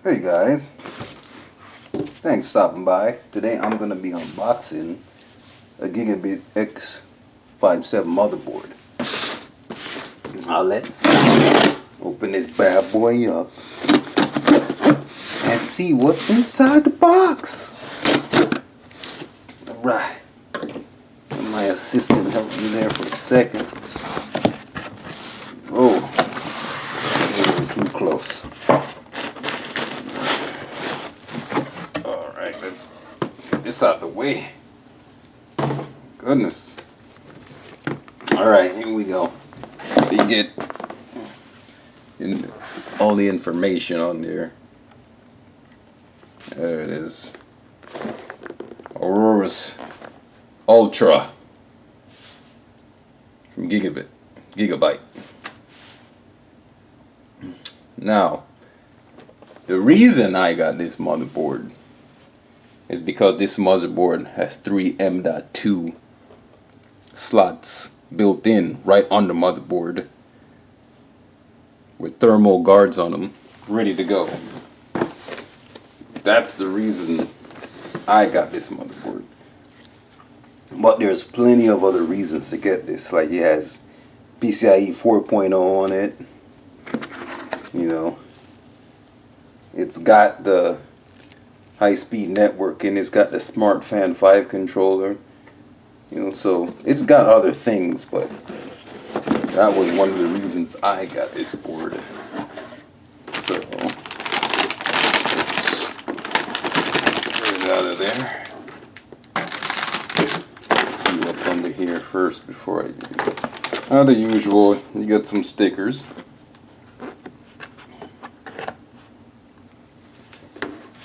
Hey guys, thanks for stopping by. Today I'm going to be unboxing a Gigabyte X570 motherboard. Now let's open this bad boy up and see what's inside the box. Alright, my assistant helped me there for a second. Oh, a little too close. Alright, let's get this out of the way. Goodness. Alright, here we go. You get all the information on there. There it is. Aorus Ultra from Gigabyte. Now, the reason I got this motherboard is because this motherboard has 3 M.2 slots built in right on the motherboard with thermal guards on them, ready to go. That's the reason I got this motherboard. But there's plenty of other reasons to get this. Like, it has PCIe 4.0 on it. You know, it's got the high-speed networking. It's got the Smart Fan 5 controller. You know, so it's got other things, but that was one of the reasons I got this board. So let's get it out of there. Let's see what's under here first before I do. How the usual, you got some stickers.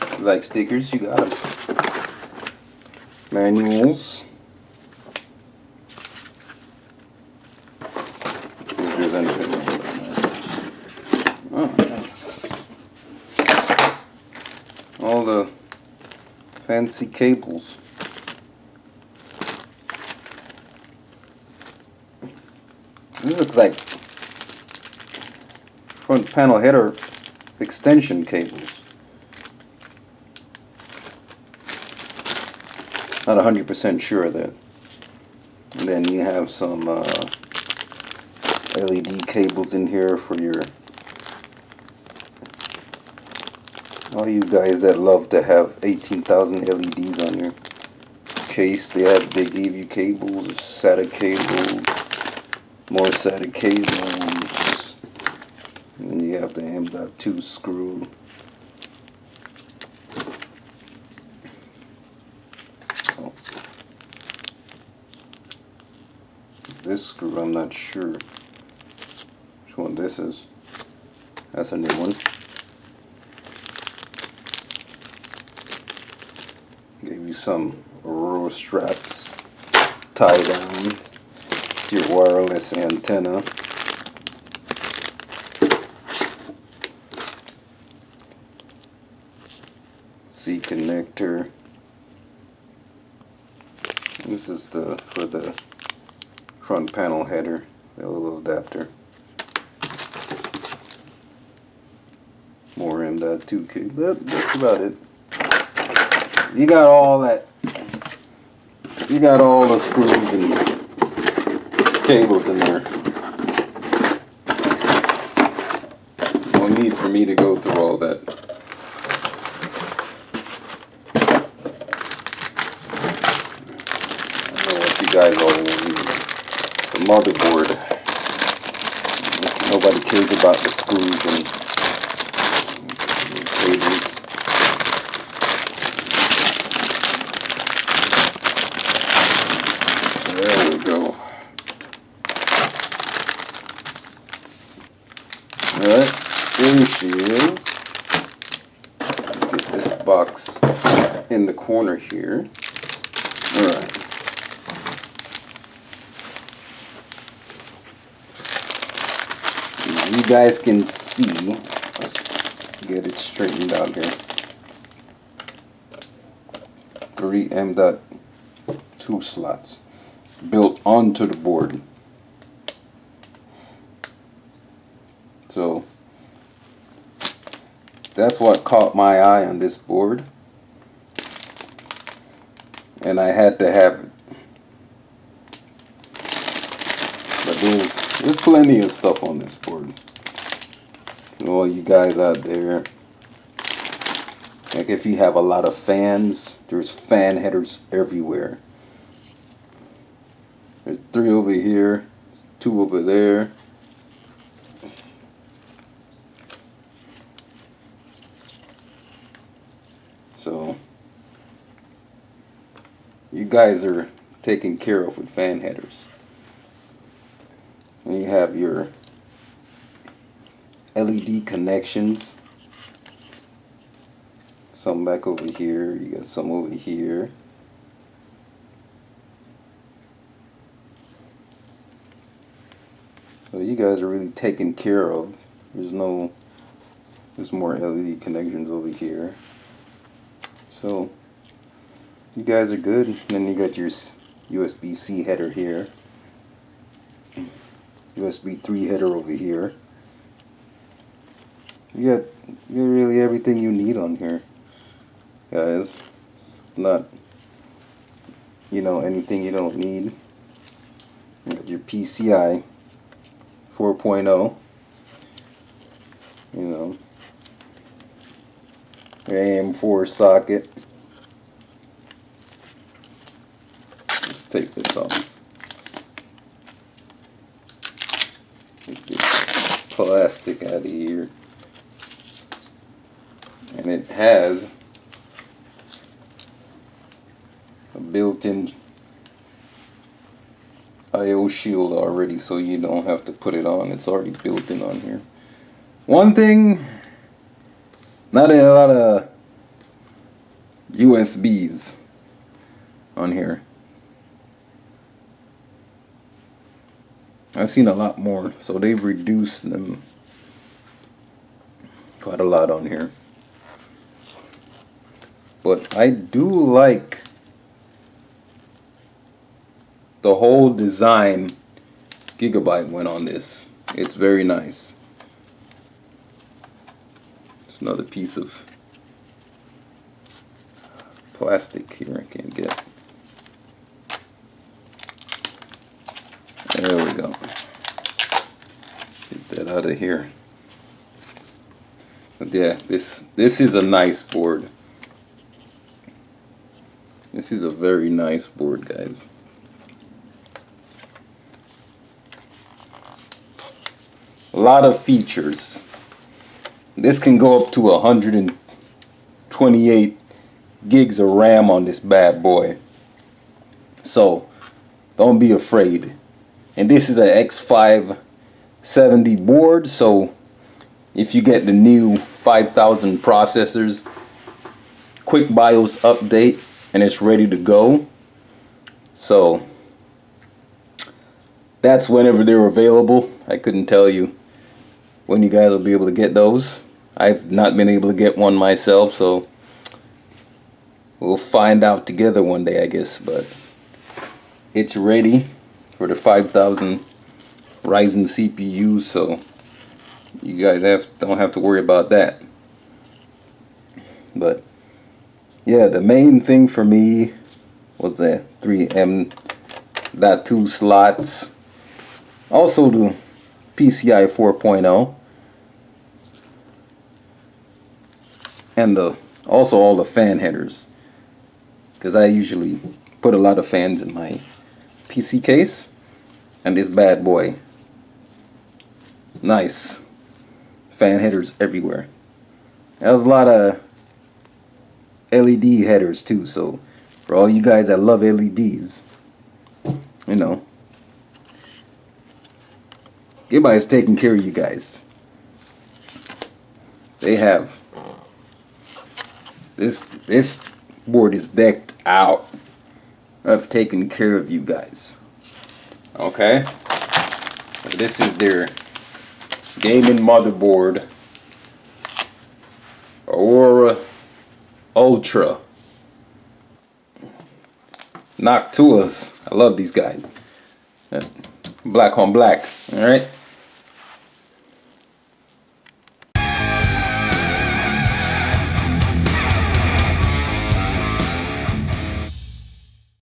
If you like stickers, you got them. Manuals. Let's see if there's anything else. Oh, all the fancy cables. This looks like front panel header extension cables. Not 100% sure of that. And then you have some LED cables in here for your, all you guys that love to have 18,000 LEDs on your case. They gave you cables, SATA cables, more SATA cables, and you have the M.2 screw. Oh. This screw, I'm not sure which one this is. That's a new one. Gave you some Aurora straps, tie down. It's your wireless antenna. C connector. This is for the front panel header, the little adapter. More M.2 cable. That's about it. You got all that. You got all the screws and cables in there. No need for me to go through all that. I know what you guys all need. The motherboard. Nobody cares about the screws and cables. There we go. Alright, there she is. Get this box in the corner here. Alright. You guys can see, let's get it straightened out here. 3 M.2 slots built onto the board. So that's what caught my eye on this board, and I had to have it. But there's plenty of stuff on this board. All you guys out there, like if you have a lot of fans, there's fan headers everywhere. There's 3 over here, 2 over there. So you guys are taken care of with fan headers. And you have your LED connections. Some back over here. You got some over here. So you guys are really taken care of. There's more LED connections over here. So you guys are good. And then you got your USB-C header here. USB 3 header over here. You got really everything you need on here, guys. It's not, anything you don't need. You got your PCI 4.0. Your AM4 socket. Let's take this off. Get this plastic out of here. And it has a built-in I/O shield already, so you don't have to put it on. It's already built in on here. One thing, not a lot of USBs on here. I've seen a lot more, so they've reduced them quite a lot on here. But I do like the whole design Gigabyte went on this. It's very nice. There's another piece of plastic here I can't get. There we go. Get that out of here. But yeah, this is a nice board. This is a very nice board, guys. A lot of features. This can go up to 128 gigs of RAM on this bad boy. So don't be afraid. And this is an X570 board, so if you get the new 5000 processors, quick BIOS update, and it's ready to go. So that's whenever they're available. I couldn't tell you when you guys will be able to get those. I've not been able to get one myself, so we'll find out together one day, I guess. But it's ready for the 5000 Ryzen CPU, so you guys don't have to worry about that. But yeah, the main thing for me was the 3 M.2 slots. Also the PCI 4.0. And also all the fan headers. Because I usually put a lot of fans in my PC case. And this bad boy. Nice. Fan headers everywhere. There's a lot of LED headers too, so for all you guys that love LEDs, Gigabyte's taking care of you guys. They have this board is decked out. I've taken care of you guys. Okay, so this is their gaming motherboard, Aorus Ultra. Noctuas. I love these guys. Black on black. Alright.